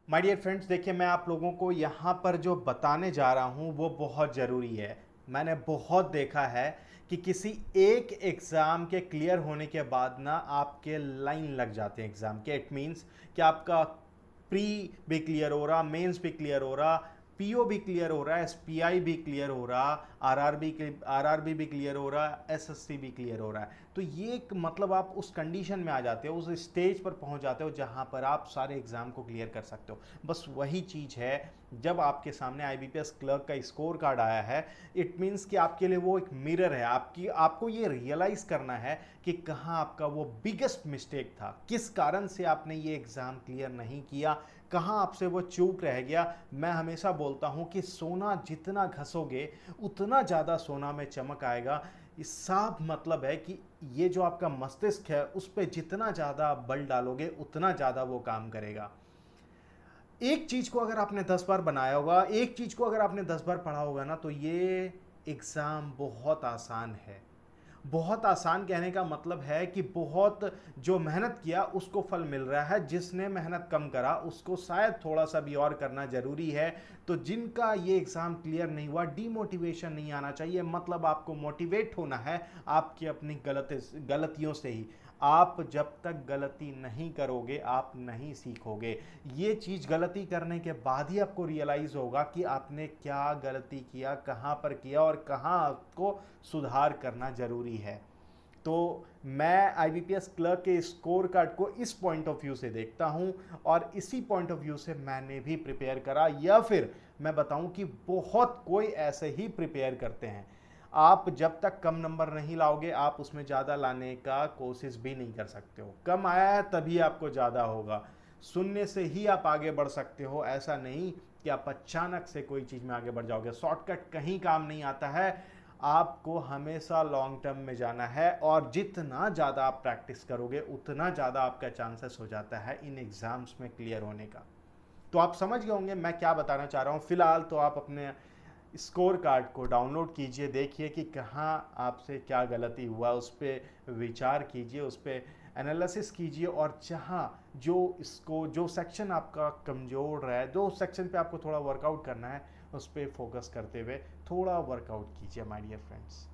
My dear friends, देखिए मैं आप लोगों को यहाँ पर जो बताने जा रहा हूँ वो बहुत ज़रूरी है। मैंने बहुत देखा है कि किसी एक एग्ज़ाम के क्लियर होने के बाद ना आपके लाइन लग जाते हैं एग्ज़ाम के। इट मीन्स कि आपका प्री भी क्लियर हो रहा, मेंस भी क्लियर हो रहा, पीओ भी क्लियर हो रहा है, एसपीआई भी क्लियर हो रहा, आरआरबी भी क्लियर हो रहा, एसएससी भी क्लियर हो रहा है। तो ये एक मतलब आप उस कंडीशन में आ जाते हो, उस स्टेज पर पहुंच जाते हो जहां पर आप सारे एग्जाम को क्लियर कर सकते हो। बस वही चीज़ है, जब आपके सामने आईबीपीएस क्लर्क का स्कोर कार्ड आया है, इट मीन्स कि आपके लिए वो एक मिरर है। आपको ये रियलाइज़ करना है कि कहाँ आपका वो बिगेस्ट मिस्टेक था, किस कारण से आपने ये एग्ज़ाम क्लियर नहीं किया, कहाँ आपसे वो चूक रह गया। मैं हमेशा बोलता हूँ कि सोना जितना घसोगे उतना ज़्यादा सोना में चमक आएगा। इस साफ मतलब है कि ये जो आपका मस्तिष्क है उस पर जितना ज़्यादा बल डालोगे उतना ज़्यादा वो काम करेगा। एक चीज़ को अगर आपने 10 बार बनाया होगा, एक चीज़ को अगर आपने 10 बार पढ़ा होगा ना, तो ये एग्ज़ाम बहुत आसान है। बहुत आसान कहने का मतलब है कि बहुत जो मेहनत किया उसको फल मिल रहा है, जिसने मेहनत कम करा उसको शायद थोड़ा सा भी और करना जरूरी है। तो जिनका ये एग्ज़ाम क्लियर नहीं हुआ, डीमोटिवेशन नहीं आना चाहिए। मतलब आपको मोटिवेट होना है आपकी अपनी गलतियों से ही। आप जब तक गलती नहीं करोगे आप नहीं सीखोगे। ये चीज़ गलती करने के बाद ही आपको रियलाइज़ होगा कि आपने क्या गलती किया, कहाँ पर किया और कहाँ आपको सुधार करना ज़रूरी है। तो मैं आईबीपीएस क्लर्क के स्कोर कार्ड को इस पॉइंट ऑफ व्यू से देखता हूं और इसी पॉइंट ऑफ व्यू से मैंने भी प्रिपेयर करा, या फिर मैं बताऊं कि बहुत कोई ऐसे ही प्रिपेयर करते हैं। आप जब तक कम नंबर नहीं लाओगे आप उसमें ज़्यादा लाने का कोशिश भी नहीं कर सकते हो। कम आया है तभी आपको ज़्यादा होगा। सुनने से ही आप आगे बढ़ सकते हो, ऐसा नहीं कि आप अचानक से कोई चीज़ में आगे बढ़ जाओगे। शॉर्टकट कहीं काम नहीं आता है। आपको हमेशा लॉन्ग टर्म में जाना है और जितना ज़्यादा आप प्रैक्टिस करोगे उतना ज़्यादा आपका चांसेस हो जाता है इन एग्ज़ाम्स में क्लियर होने का। तो आप समझ गए होंगे मैं क्या बताना चाह रहा हूँ। फिलहाल तो आप अपने स्कोर कार्ड को डाउनलोड कीजिए, देखिए कि कहाँ आपसे क्या गलती हुआ, उस पर विचार कीजिए, उस पर एनालिसिस कीजिए और जहाँ जो सेक्शन आपका कमज़ोर है, जो सेक्शन पे आपको थोड़ा वर्कआउट करना है, उस पर फोकस करते हुए थोड़ा वर्कआउट कीजिए माय डियर फ्रेंड्स।